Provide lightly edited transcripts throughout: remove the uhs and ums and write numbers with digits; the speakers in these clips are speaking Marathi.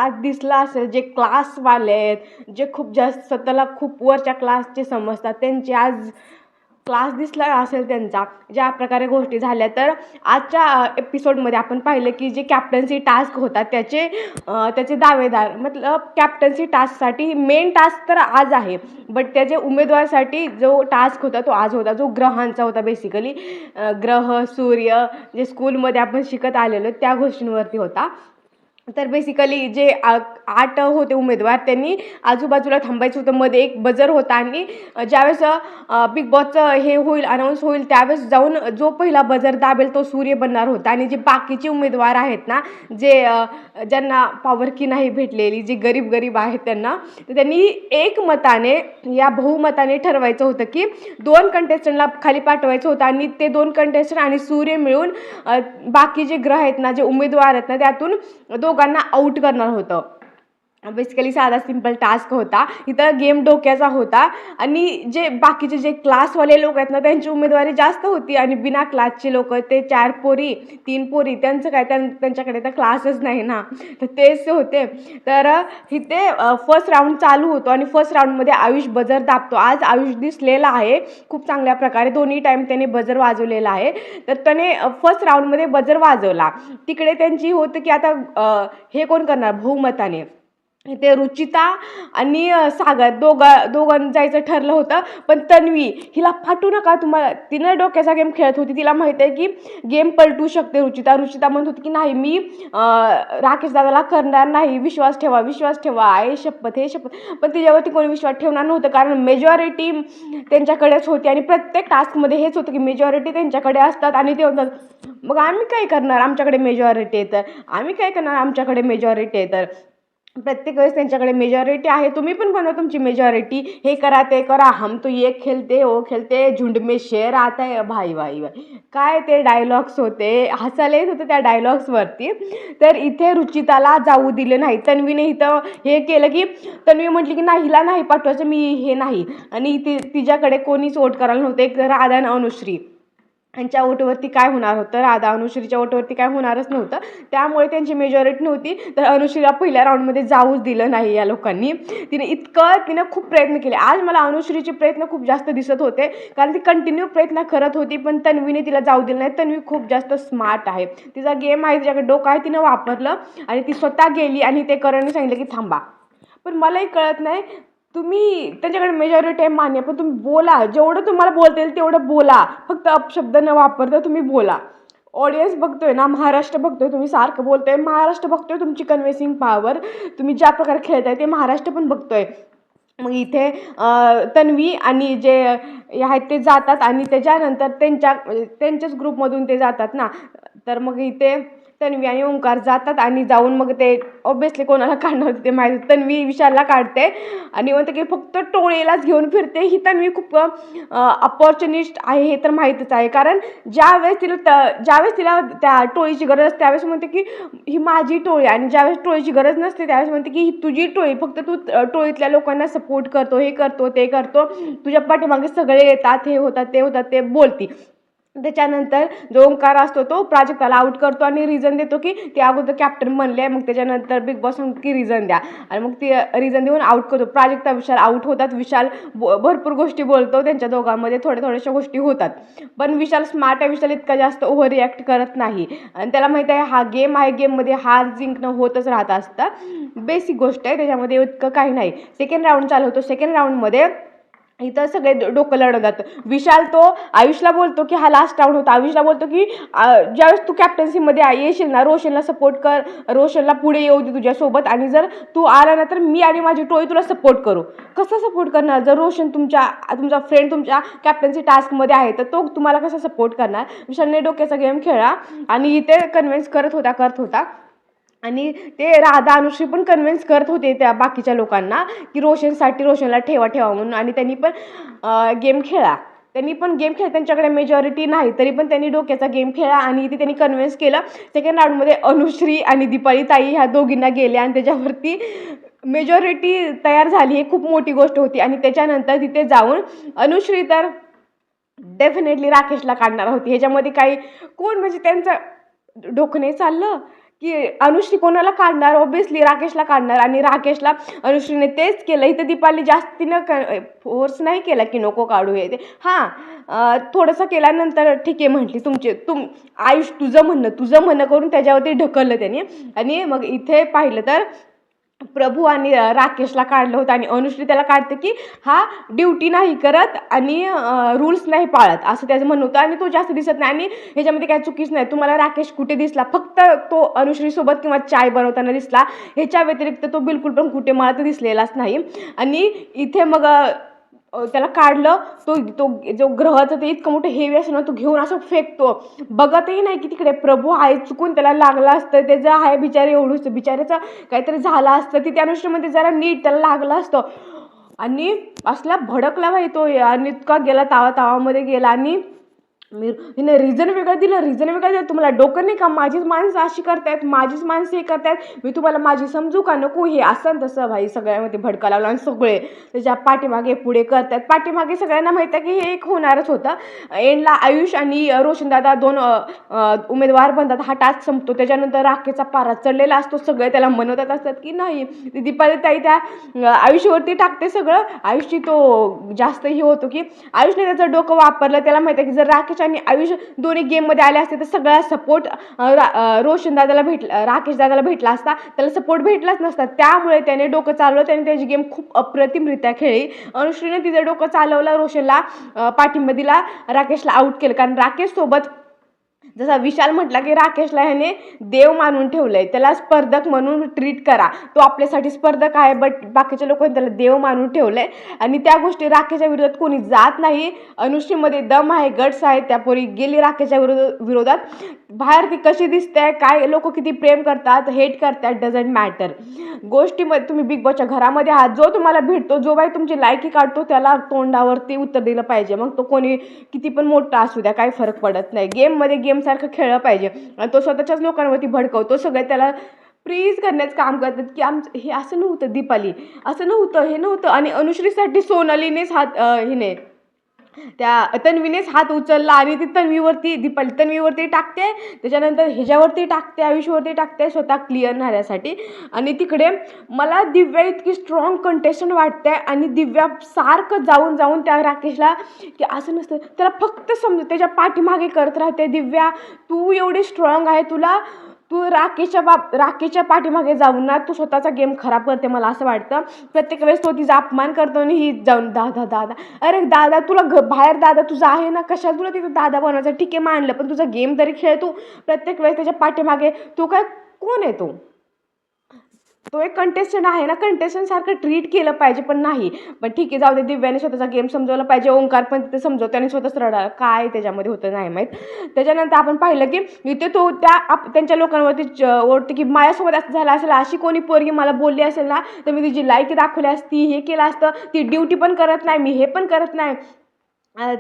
क्लास दिसला असेल, जे क्लासवाले आहेत, जे खूप जास्त स्वतःला खूप वरच्या क्लासचे समजतात, त्यांचे आज क्लास दिसला असेल त्यांचा, ज्या प्रकारे गोष्टी झाल्या. तर आजच्या एपिसोडमध्ये आपण पाहिलं की जे कॅप्टन्सी टास्क होता त्याचे दावेदार, मतलब कॅप्टन्सी टास्कसाठी मेन टास्क तर आज आहे, बट त्याचे उमेदवारासाठी जो टास्क होता तो आज होता, जो ग्रहांचा होता. बेसिकली ग्रह, सूर्य, जे स्कूलमध्ये आपण शिकत आलेलो त्या गोष्टींवरती होता. तर बेसिकली जे 8 होते उमेदवार, त्यांनी आजूबाजूला थांबायचं होतं. मध्ये एक बजर होता आणि ज्यावेळेस बिग बॉसचं हे होईल, अनाऊन्स होईल, त्यावेळेस जाऊन जो पहिला बजर दाबेल तो सूर्य बनणार होता. आणि जे बाकीचे उमेदवार आहेत ना, जे ज्यांना पॉवर की नाही भेटलेली, जे गरीब आहेत त्यांना, तर त्यांनी एकमताने या बहुमताने ठरवायचं होतं की 2 कंटेस्टंटला खाली पाठवायचं होतं आणि ते 2 कंटेस्टंट आणि सूर्य मिळून बाकी जे ग्रह आहेत ना, जे उमेदवार आहेत ना, त्यातून दोघांना आऊट करणार होतं. बेसिकली साधा सिंपल टास्क होता. इथं गेम डोक्याचा होता आणि जे बाकीचे जे क्लासवाले लोक आहेत ना, त्यांची उमेदवारी जास्त होती आणि बिना क्लासचे लोक, ते 4 पोरी 3 पोरी, त्यांचं काय, त्यांच्याकडे तर क्लासच नाही ना, तर तेच होते. तर इथे फर्स्ट राऊंड चालू होतो आणि फर्स्ट राऊंडमध्ये आयुष बजर दाबतो. आज आयुष दिसलेला आहे खूप चांगल्या प्रकारे, दोन्ही टाईम त्याने बजर वाजवलेला आहे. तर त्याने फर्स्ट राऊंडमध्ये बजर वाजवला. तिकडे त्यांची होतं की आता हे कोण करणार बहुमताने. ते रुचिता आणि सागर दोघं जायचं ठरलं होतं. पण तन्वी, हिला फाटू नका, तुम्हाला, तिनं डोक्याचा गेम खेळत होती. तिला माहिती आहे की गेम पलटू शकते. रुचिता म्हणत होती की नाही, मी राकेश दादाला करणार नाही, विश्वास ठेवा, आहे शपथ, हे शपथ. पण तिच्यावरती कोणी विश्वास ठेवणार नव्हतं, कारण मेजॉरिटी त्यांच्याकडेच होती आणि प्रत्येक टास्कमध्ये हेच होतं की मेजॉरिटी त्यांच्याकडे असतात आणि ते होतात. मग आम्ही काय करणार, आमच्याकडे मेजॉरिटी आहे तर, प्रत्येक वेळेस त्यांच्याकडे मेजॉरिटी आहे, तुम्ही पण बनवा तुमची मेजॉरिटी, हे करा ते करा, हम तो ये खेळते वो खेळते, झुंड में शेर आता है, भाई भाई भाई, काय ते डायलॉग्स होते, हसायला येत होते त्या डायलॉग्सवरती. तर इथे रुचिताला जाऊ दिले नाही. तन्वीने इथं हे केलं की तन्वी म्हटली की नाही, हिला नाही पाठवायचं, मी हे नाही. आणि तिच्याकडे कोणीच वोट करायला नव्हतं, एक राधा आणि अनुश्री यांच्या वोटवरती काय होणार होतं, राधा अनुश्रीच्या वोटवरती काय होणारच नव्हतं, त्यामुळे त्यांची मेजॉरिटी नव्हती. तर अनुश्रीला पहिल्या राऊंडमध्ये जाऊच दिलं नाही या लोकांनी. तिने खूप प्रयत्न केले. आज मला अनुश्रीचे प्रयत्न खूप जास्त दिसत होते, कारण ती कंटिन्यू प्रयत्न करत होती, पण तन्वीने तिला जाऊ दिलं नाही. तन्वी खूप जास्त स्मार्ट आहे, तिचा गेम आहे, तिच्याकडे डोकं आहे, तिनं वापरलं आणि ती स्वतः गेली आणि ते करणं सांगितलं की थांबा. पण मलाही कळत नाही, तुम्ही त्यांच्याकडे मेजॉरिटी आहे मान्य, पण तुम्ही बोला, जेवढं तुम्हाला बोलता येईल तेवढं बोला, फक्त अपशब्द न वापरता तुम्ही बोला. ऑडियन्स बघतोय ना, महाराष्ट्र बघतोय, तुम्ही सारखं बोलतोय, महाराष्ट्र बघतोय तुमची कन्व्हिन्सिंग पॉवर, तुम्ही ज्या प्रकारे खेळताय ते महाराष्ट्र पण बघतोय. मग इथे तन्वी आणि जे आहेत ते जातात आणि त्याच्यानंतर त्यांच्याच ग्रुपमधून ते जातात ना, तर मग इथे तन्वी आणि ओंकार जातात आणि जाऊन मग ते ऑब्विसली कोणाला काढणार होते ते माहीत. तन्वी विशालला काढते आणि म्हणते की फक्त टोळीलाच घेऊन फिरते. ही तन्वी खूप अपॉर्च्युनिस्ट आहे हे तर माहीतच आहे, कारण ज्यावेळेस तिला त्या टोळीची गरज, त्यावेळेस म्हणते की ही माझी टोळी, आणि ज्यावेळेस टोळीची गरज नसते त्यावेळेस म्हणते की ही तुझी टोळी, फक्त तू टोळीतल्या लोकांना सपोर्ट करतो, हे करतो ते करतो, तुझ्या पाठीमागे सगळे येतात, हे होतात ते होतात, ते बोलती. त्याच्यानंतर जो ओंकार असतो तो प्राजक्ताला आउट करतो आणि रिझन देतो की ते अगोदर कॅप्टन बनले. मग त्याच्यानंतर बिग बॉस म्हणतो की रिझन द्या, आणि मग ती रिझन देऊन आउट करतो. प्राजक्ता विशाल आउट होतात. विशाल भरपूर गोष्टी बोलतो, त्यांच्या दोघांमध्ये थोड्याशा गोष्टी होतात, पण विशाल स्मार्ट आहे. विशाल इतका जास्त ओव्हर रिॲक्ट करत नाही आणि त्याला माहिती आहे हा गेम आहे, गेममध्ये हार जिंकणं होतच राहत असतं, बेसिक गोष्ट आहे, त्याच्यामध्ये इतकं काही नाही. सेकंड राऊंड चालू होतो. सेकंड राऊंडमध्ये इथं सगळे डोकं लढवत जातं. विशाल तो आयुषला बोलतो की हा लास्ट राऊंड होता. आयुषला बोलतो की ज्यावेळेस तू कॅप्टन्सीमध्ये येशील ना, रोशनला सपोर्ट कर, रोशनला पुढे येऊ दे तुझ्यासोबत, आणि जर तू आला ना तर मी आणि माझी टोळी तुला सपोर्ट करू. कसं सपोर्ट करणार, जर रोशन तुमचा फ्रेंड तुमच्या कॅप्टन्सी टास्कमध्ये आहे तर तो तुम्हाला कसं सपोर्ट करणार. विशालने डोक्याचा गेम खेळला आणि इथे कन्व्हिन्स करत होता आणि ते राधा अनुश्री पण कन्व्हिन्स करत होते त्या बाकीच्या लोकांना की रोशनला ठेवा म्हणून, आणि त्यांनी पण गेम खेळला. त्यांच्याकडे मेजॉरिटी नाही तरी पण त्यांनी डोक्याचा गेम खेळला आणि इथे त्यांनी कन्व्हिन्स केलं. सेकंड राऊंडमध्ये अनुश्री आणि दीपाली ताई ह्या दोघींना गेल्या आणि त्याच्यावरती मेजॉरिटी तयार झाली. ही खूप मोठी गोष्ट होती. आणि त्याच्यानंतर तिथे जाऊन अनुश्री तर डेफिनेटली राकेशला काढणार होती. ह्याच्यामध्ये काही कोण, म्हणजे त्यांचं डोकं नाही चाललं की अनुश्री कोणाला काढणार, ऑब्विसली राकेशला काढणार. आणि राकेशला अनुश्रीने तेच केलं. इथं दीपाली जास्तीनं फोर्स नाही केला की नको काढू हे ते. हां, थोडंसं केल्यानंतर ठीक आहे म्हटली, आयुष तुझं म्हणणं करून त्याच्यावरती ढकललं त्याने. आणि मग इथे पाहिलं तर प्रभू आणि राकेशला काढलं होतं आणि अनुश्री त्याला काढते की हा ड्युटी नाही करत आणि रूल्स नाही पाळत असं त्याचं म्हणणं होतं. आणि तो जास्त दिसत नाही आणि ह्याच्यामध्ये काही चुकीच नाही. तुम्हाला राकेश कुठे दिसला? फक्त तो अनुश्रीसोबत किंवा चाय बनवताना दिसला. ह्याच्या व्यतिरिक्त तो बिलकुल पण कुठे मला तर दिसलेलाच नाही. आणि इथे मग त्याला काढलं. तो तो जो ग्रहाचं ते इतकं मोठं हेवी असं ना, तो घेऊन असं फेकतो. बघतही नाही की तिकडे प्रभू आहे. चुकून त्याला लागलं असतं, त्याचं आहे बिचारे एवढंच, बिचाऱ्याचं काहीतरी झालं असतं, ती त्या अनुष्ठेमध्ये जरा नीट त्याला लागलं असतं. आणि असला भडकला भाई तो. आणि इतका गेला तावामध्ये गेला. आणि हिने रिझन वेगळं दिलं. तुम्हाला डोकं नाही का? माझीच माणसं अशी करतायत, माझीच माणसं हे करतायत, मी तुम्हाला माझी समजू का नको? हे असं तसं भाई सगळ्यामध्ये भडका लावला. आणि सगळे त्याच्या पाठीमागे पुढे करतात. पाठीमागे सगळ्यांना माहिती आहे की हे एक होणारच होतं. एंडला आयुष आणि रोशनदादा 2 उमेदवार बनतात. हा टास्क संपतो. त्याच्यानंतर राखेचा पारा चढलेला असतो. सगळे त्याला म्हणवतात असतात की नाही, दीपाली ताई त्या आयुष्यावरती टाकते सगळं. आयुषची तो जास्त हे होतो की आयुषने त्याचं डोकं वापरलं. त्याला माहिती आहे की जर राकेश आणि आयुष दोन्ही गेममध्ये आले असते तर सगळा सपोर्ट रोशन दादाला भेटला, राकेश दादाला भेटला असता. त्याला सपोर्ट भेटलाच नसता. त्यामुळे त्याने डोकं चालवलं. त्याने त्याची गेम खूप अप्रतिमरित्या खेळली. अनुश्रीने तिचं डोकं चालवलं, रोशनला पाठिंबा दिला, राकेशला आउट केलं. कारण राकेश सोबत जसा विशाल म्हटला की राकेशला ह्याने देव मानून ठेवलंय, त्याला स्पर्धक म्हणून ट्रीट करा. तो आपल्यासाठी स्पर्धक आहे, बट बाकीच्या लोकांनी त्याला देव मानून ठेवलंय. आणि त्या गोष्टी राकेशच्या विरोधात कोणी जात नाही. अनुश्रीमध्ये दम आहे, गट्स आहे. त्या पोरी गेली राकेशच्या विरोधात. बाहेर ती कशी दिसते, काय लोक किती प्रेम करतात, हेट करतात, डझंट मॅटर. गोष्टीमध्ये तुम्ही बिग बॉसच्या घरामध्ये आहात. जो तुम्हाला भेटतो, जो बाई तुमची लायकी काढतो, त्याला तोंडावरती उत्तर दिलं पाहिजे. मग तो कोणी किती पण मोठा असू द्या, काही फरक पडत नाही. गेममध्ये गेमसारखं खेळलं पाहिजे. आणि तो स्वतःच्याच लोकांवरती भडकवतो. सगळे त्याला प्लीज करण्याचं काम करतात की आमचं हे असं नव्हतं, दीपाली असं नव्हतं, हे नव्हतं. आणि अनुश्रीसाठी सोनालीनेच हिने त्या तन्वीनेच हात उचलला. आणि ती तन्वीवरती टाकते, त्याच्यानंतर ह्याच्यावरती टाकते, आयुष्यावरती टाकते, स्वतः क्लिअर राहण्यासाठी. आणि तिकडे मला दिव्या इतकी स्ट्रॉंग कंटेस्टंट वाटते. आणि दिव्या सारखं जाऊन त्या राकेशला की असं नसतं, त्याला फक्त समजून त्याच्या पाठीमागे करत राहते. दिव्या तू एवढी स्ट्रॉंग आहे, तू राकेशच्या पाठीमागे जाऊन ना तू स्वतःचा गेम खराब करते. मला असं वाटतं प्रत्येक वेळेस तो तिचा अपमान करतो. आणि ही जाऊन दादा, अरे दादा तुला बाहेर दादा तुझा आहे ना, कशाला तुला तिथं दादा बनवायचं? ठीक आहे मानलं, पण तुझा गेम तरी खेळ. तू प्रत्येक वेळेस त्याच्या पाठीमागे तू काय, कोण आहे तो एक कंटेस्टंट आहे ना, कंटेस्टंटसारखं ट्रीट केलं पाहिजे. पण नाही. पण ठीक आहे, जाऊ दे. दिव्याने स्वतःचा गेम समजवला पाहिजे. ओंकार पण तिथे समजवतो आणि स्वतःच रडा, काय त्याच्यामध्ये होतं नाही माहीत. त्याच्यानंतर आपण पाहिलं की इथे तो त्यांच्या लोकांवरती ओढते की माझ्यासोबत असं झालं असेल, अशी कोणी पोरगी मला बोलली असेल ना, तर मी तिची लायकी दाखवली असती, हे केलं असतं. ती ड्युटी पण करत नाही, मी हे पण करत नाही.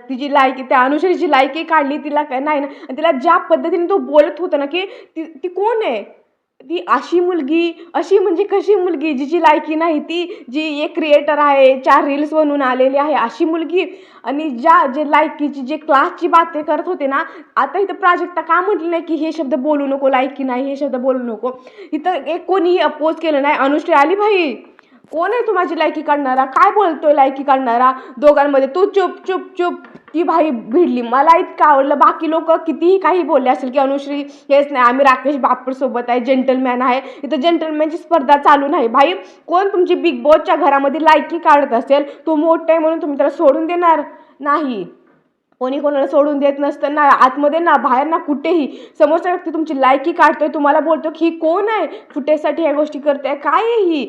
तिची लायकी, त्या अनुश्रीची लायकी काढली तिला काय नाही ना. आणि तिला ज्या पद्धतीने तो बोलत होता ना की ती कोण आहे, ती अशी म्हणजे कशी मुलगी जिची लायकी नाही, ती जी एक क्रिएटर आहे, 4 रील्स बनवून आलेली आहे, अशी मुलगी. आणि जे लायकीची, जे क्लासची बाते करत होते ना, आता इथं प्राजक्ता का म्हटलं नाही की हे शब्द बोलू नको, लायकी नाही हे शब्द बोलू नको. इथं एक कोणीही अपोज केलं नाही. अनुश्री आली, भाई कोण आहे तू माझी लायकी काढणारा, काय बोलतोय लायकी काढणारा दोघांमध्ये, तू चुप. ती भाई भिडली. मला इतकं आवडलं. बाकी लोक कितीही काही बोलले असेल की अनुश्री हेच नाही, आम्ही राकेश बापडसोबत आहे, जेंटलमॅन आहे. इथं जेंटलमॅनची स्पर्धा चालू नाही. भाई कोण तुमची बिग बॉसच्या घरामध्ये लायकी काढत असेल, तो मोठा आहे म्हणून तुम्ही त्याला सोडून देणार नाही. कोणी कोणाला सोडून देत नसतं ना, आतमध्ये ना बाहेर ना, कुठेही. समोरचा व्यक्ती तुमची लायकी काढतोय, तुम्हाला बोलतो की ही कोण आहे, फुटेजसाठी ह्या गोष्टी करते, काय आहे ही,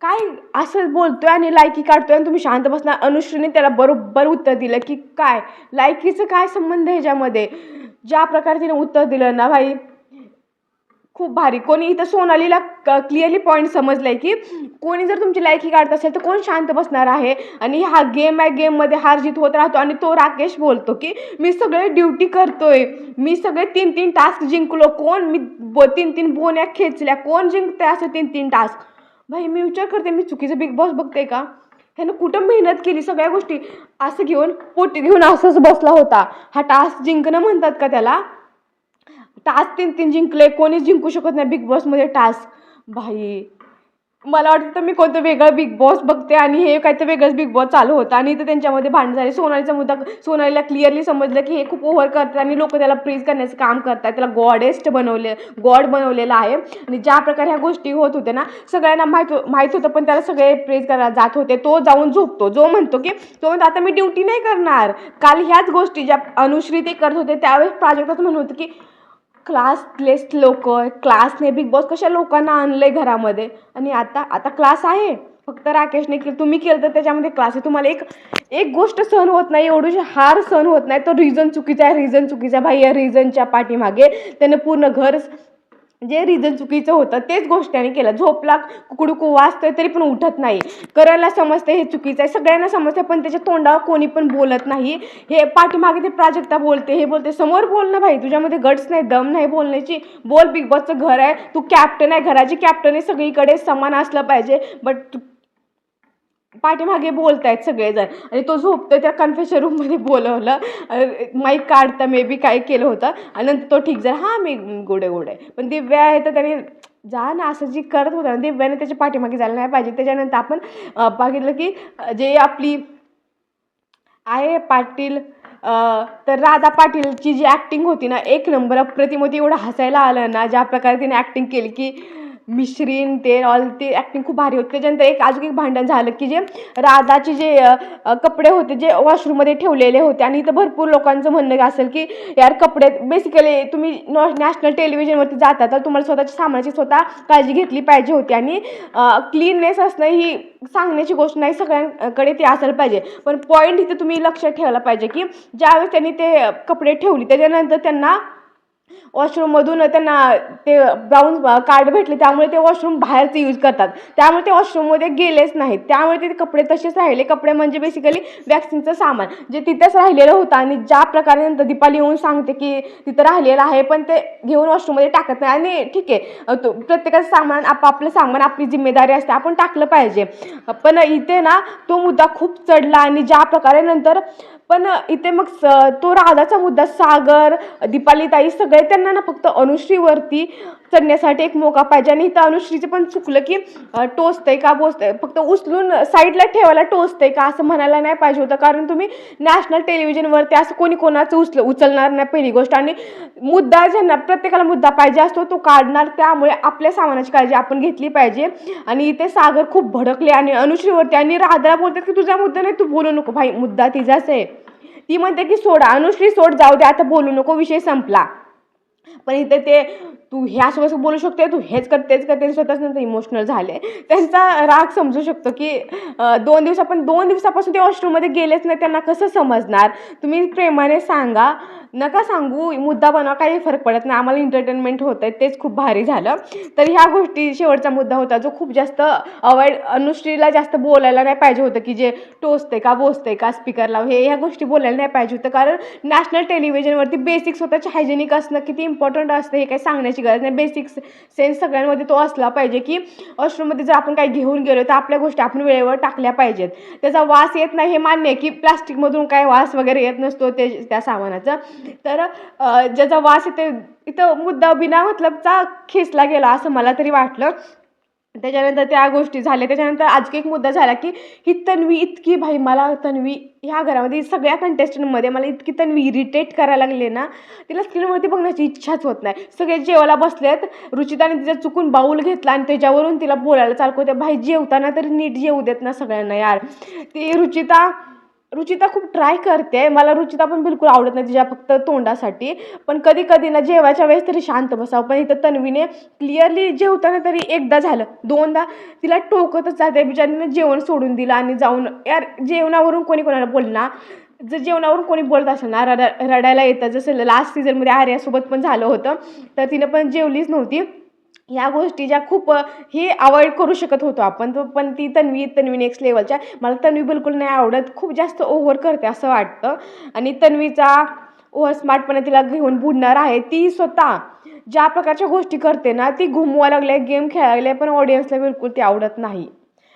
काय असं बोलतोय आणि लायकी काढतोय आणि तुम्ही शांत बसणार. अनुश्रीने त्याला बरोबर उत्तर दिलं की काय लायकीचं काय संबंध ह्याच्यामध्ये. ज्या प्रकारे तिने उत्तर दिलं ना भाई, खूप भारी. कोणी इथं सोनालीला क्लिअरली पॉईंट समजलाय की कोणी जर तुमची लायकी काढत असेल तर कोण शांत बसणार आहे. आणि हा गेम आहे, गेममध्ये हार जीत होत राहतो. आणि तो राकेश बोलतो की मी सगळे ड्युटी करतोय, मी सगळे 3-3 टास्क जिंकलो, कोण मी 3-3 बोन्या खेचल्या, कोण जिंकते असं 3-3 टास्क. भाई मी विचार करते, मी चुकीचं बिग बॉस बघते का? ह्यानं कुठं मेहनत केली, सगळ्या गोष्टी असं घेऊन पोटी घेऊन असंच बसला होता. हा टास्क जिंकणं म्हणतात का त्याला? टास्क 3-3 जिंकले, कोणीच जिंकू शकत नाही बिग बॉसमध्ये टास्क. भाई मला वाटतं तर मी कोणतं वेगळं बिग बॉस बघते आणि हे काहीतरी वेगळंच बिग बॉस चालू होतं आणि इथं त्यांच्यामध्ये भांडण झाले. सोनालीचा मुद्दा, सोनालीला क्लिअरली समजलं की हे खूप ओव्हर करतात आणि लोक त्याला प्रेज करण्याचं काम करतात, त्याला गॉड बनवलेलं आहे. आणि ज्या प्रकारे ह्या गोष्टी होत होत्या ना, सगळ्यांना माहीत होतं, पण त्याला सगळे प्रेज करायला जात होते. तो जाऊन झोपतो, म्हणतो आता मी ड्युटी नाही करणार. काल ह्याच गोष्टी ज्या अनुश्री ते करत होते त्यावेळेस प्राजक्ताच म्हणत होतं की क्लासलेस लोक, क्लासने बिग बॉस कशा लोकांना आणलंय घरामध्ये. आणि आता क्लास आहे, फक्त राकेशने केलं, तुम्ही केलं तर त्याच्यामध्ये क्लास आहे. तुम्हाला एक गोष्ट सहन होत नाही, एवढी हार सहन होत नाही, तो रिझन चुकीचा आहे. भाई या रिझनच्या पाठीमागे त्यानं पूर्ण घर, जे रिझन चुकीचं होतं तेच गोष्ट त्याने केलं. झोपला, कुकडुकू वाजतोय तरी पण उठत नाही. करायला समजते हे चुकीचं आहे, सगळ्यांना समजते, पण त्याच्या तोंडावर कोणी पण बोलत नाही. हे पाठीमागे ते प्राजक्ता बोलते, हे बोलते, समोर बोल ना भाई, तुझ्यामध्ये गट्स नाही, दम नाही बोलण्याची. बोल, बिग बॉसचं घर आहे, तू कॅप्टन आहे, घराची कॅप्टन आहे, सगळीकडे समान असलं पाहिजे. बट पाठीमागे बोलतायत सगळेजण आणि तो झोपतोय. त्या कन्फेशन रूममध्ये बोलवलं, माईक काढता मे बी काय केलं होतं आणि नंतर तो ठीक झाला, हां मी गोडे आहे. पण दिव्या आहे तर त्याने जा ना, असं जी करत होता ना दिव्याने त्याच्या पाठीमागे जायला नाही पाहिजे. त्याच्यानंतर आपण बघितलं की जे आपली आहे पाटील, तर राधा पाटीलची जी ॲक्टिंग होती ना, एक नंबर अप्रतिम होती. एवढं हसायला आलं ना ज्या प्रकारे तिने ॲक्टिंग केली की मिश्रीन ते ऑल, ते ॲक्टिंग खूप भारी होती. त्याच्यानंतर अजून एक भांडण झालं की जे राधाचे जे कपडे होते जे वॉशरूममध्ये ठेवलेले होते, आणि इथं भरपूर लोकांचं म्हणणं असेल की यार कपडे, बेसिकली तुम्ही नॅशनल टेलिव्हिजनवरती जाता तर तुम्हाला स्वतःच्या सामानाची स्वतः काळजी घेतली पाहिजे होती. आणि क्लीननेस असणं ही सांगण्याची गोष्ट नाही, सगळ्यांकडे ती असायला पाहिजे. पण पॉईंट इथे तुम्ही लक्षात ठेवायला पाहिजे की ज्यावेळेस त्यांनी ते कपडे ठेवली त्याच्यानंतर त्यांना वॉशरूममधून त्यांना ते ब्राऊन कार्ड भेटले, त्यामुळे ते वॉशरूम बाहेरचे यूज करतात, त्यामुळे ते वॉशरूममध्ये गेलेच नाहीत. त्यामुळे ते कपडे तसेच राहिले. कपडे म्हणजे बेसिकली वॅक्सिनचं सामान जे तिथेच राहिलेलं होतं. आणि ज्या प्रकारे नंतर दीपाली येऊन सांगते की तिथं राहिलेलं आहे, पण ते घेऊन वॉशरूममध्ये टाकत नाही. आणि ठीक आहे, प्रत्येकाचं सामान, आपापलं सामान, आपली जिम्मेदारी असते, आपण टाकलं पाहिजे. पण इथे ना तो मुद्दा खूप चढला. आणि ज्या प्रकारे नंतर पण इथे मग तो राधाचा मुद्दा, सागर, दीपाली ताई सगळे त्यांना ना फक्त अनुश्रीवरती चढण्यासाठी एक मौका पाहिजे. आणि इथं अनुश्रीचं पण चुकलं की टोचतंय का बोचतंय, फक्त उचलून साईडला ठेवायला टोचतंय का असं म्हणायला नाही पाहिजे होतं. कारण तुम्ही नॅशनल टेलिव्हिजनवरती असं कोणी कोणाचं उचलणार नाही पहिली गोष्ट. आणि मुद्दा ज्यांना, प्रत्येकाला मुद्दा पाहिजे असतो तो काढणार, त्यामुळे आपल्या सामानाची काळजी आपण घेतली पाहिजे. आणि इथे सागर खूप भडकले आणि अनुश्रीवरती, आणि राधाला बोलतात की तुझा मुद्दा नाही, तू बोलू नको. भाई मुद्दा तिचाच आहे. ती म्हणते की सोडा, अनुश्री सोड, जाऊ दे, आता बोलू नको, विषय संपला. पण इथे ते तू ह्यासोबत बोलू शकते, तू हेच कर तेच कर, ते स्वतःच नंतर इमोशनल झाले. त्यांचा राग समजू शकतो की 2 दिवसापासून ते वॉशरूममध्ये गेलेच नाही, त्यांना कसं समजणार. तुम्ही प्रेमाने सांगा, नका सांगू, मुद्दा बनवा, काही फरक पडत नाही, आम्हाला एंटरटेनमेंट होतं आहे, तेच खूप भारी झालं. तर ह्या गोष्टी शेवटचा मुद्दा होता जो खूप जास्त अनुश्रीला जास्त बोलायला नाही पाहिजे होतं की जे टोचते का बोचते का स्पीकरला, ह्या गोष्टी बोलायला नाही पाहिजे होतं. कारण नॅशनल टेलिव्हिजनवरती बेसिक स्वतःचे हायजेनिक असणं किती इम्पॉर्टंट असतं हे काही सांगण्याची गरज नाही. बेसिक सेन्स सगळ्यांमध्ये तो असला पाहिजे की वॉशरूममध्ये जर आपण काही घेऊन गेलो तर आपल्या गोष्टी आपण वेळेवर टाकल्या पाहिजेत. त्याचा वास येत नाही हे मान्य आहे की प्लास्टिकमधून काय वास वगैरे येत नसतो त्या सामानाचा, तर ज्याचा वास येते इथं मुद्दा बिना मतलबचा खेचला गेला असं मला तरी वाटलं. त्याच्यानंतर त्या गोष्टी झाल्या. त्याच्यानंतर आज एक मुद्दा झाला की ही तन्वी इतकी, भाई मला तन्वी ह्या घरामध्ये सगळ्या कंटेस्टंटमध्ये मला इतकी तन्वी इरिटेट करायला लागले ना, तिला स्क्रीनवरती बघण्याची इच्छाच होत नाही. सगळे जेवायला बसलेत, रुचिताने तिचा चुकून बाऊल घेतला आणि त्याच्यावरून तिला बोलायला चालू होते. भाई जेवताना तरी नीट जेवू देत ना सगळ्यांना यार. ती रुचिता खूप ट्राय करते, मला रुचिता पण बिलकुल आवडत नाही तिच्या फक्त तोंडासाठी. पण कधी कधी ना जेवायच्या वेळेस तरी शांत बसावं. पण इथं तन्वीने क्लिअरली जेवताना तरी एकदा झालं, दोनदा तिला टोकतच जाते. बिचारीनं जेवण सोडून दिलं आणि जाऊन, यार जेवणावरून कोणी कोणाला बोलणार, जर जेवणावरून कोणी बोलत असेल ना रडायला येतं. जसं लास्ट सीझनमध्ये आर्यासोबत पण झालं होतं, तर तिनं पण जेवलीच नव्हती. ह्या गोष्टी ज्या खूप हे अवॉइड करू शकत होतो आपण, पण ती तन्वी नेक्स्ट लेवलच्या, मला तन्वी बिलकुल नाही आवडत, खूप जास्त ओव्हर करते असं वाटतं. आणि तन्वीचा ओव्हर स्मार्टपणे तिला घेऊन बुडणार आहे. ती स्वतः ज्या प्रकारच्या गोष्टी करते ना, ती घुमवा लागल्या, गेम खेळायला लागल्या, पण ऑडियन्सला बिलकुल ती आवडत नाही.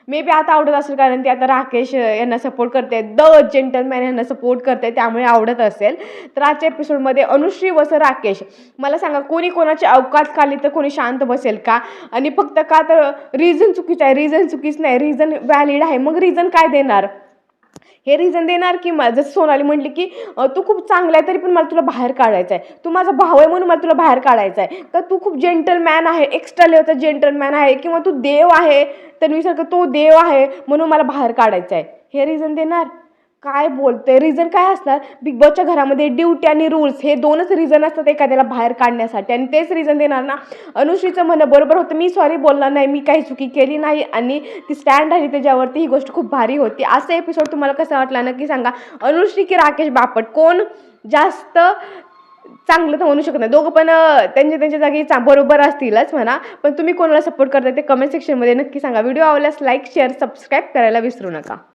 मे बी आता आवडत असेल, कारण ते आता राकेश यांना सपोर्ट करते, द जेंटलमॅन यांना सपोर्ट करते, त्यामुळे आवडत असेल. तर आजच्या एपिसोडमध्ये अनुश्री वस राकेश, मला सांगा कोणी कोणाची अवकात काढली तर कोणी शांत बसेल का? आणि फक्त का तर रिझन चुकीचं आहे, रिझन चुकीचं नाही, रिझन व्हॅलिड आहे, मग रिझन काय देणार? हे रिझन देणार की जसं सोनाली म्हटली की तू खूप चांगला आहे तरी पण मला तुला बाहेर काढायचं आहे, तू माझा भाऊ आहे म्हणून मला तुला बाहेर काढायचं आहे, तर तू खूप जेंटलमॅन आहे, एक्स्ट्रा लेवलचा जेंटलमॅन आहे, किंवा तू देव आहे तन्वीसारखं, तो देव आहे म्हणून मला बाहेर काढायचं आहे, हे रिझन देणार? काय बोलते, रिझन काय असणार? बिग बॉसच्या घरामध्ये ड्युटी आणि रूल्स हे दोनच रिझन असतात एखाद्याला बाहेर काढण्यासाठी, आणि तेच रिझन देणार ना? अनुश्रीचं म्हणणं बरोबर होतं, मी सॉरी बोलणार नाही, मी काही चुकी केली नाही, आणि ती स्टँड आली त्याच्यावरती, ही गोष्ट खूप भारी होती. असं एपिसोड तुम्हाला कसं वाटला नक्की सांगा. अनुश्री की राकेश बापट, कोण जास्त चांगलं तर म्हणू शकत नाही, दोघं पण त्यांच्या त्यांच्या जागी बरोबर असतीलच म्हणा, पण तुम्ही कोणाला सपोर्ट करता ते कमेंट सेक्शनमध्ये नक्की सांगा. व्हिडिओ आवडल्यास लाईक, शेअर, सबस्क्राईब करायला विसरू नका.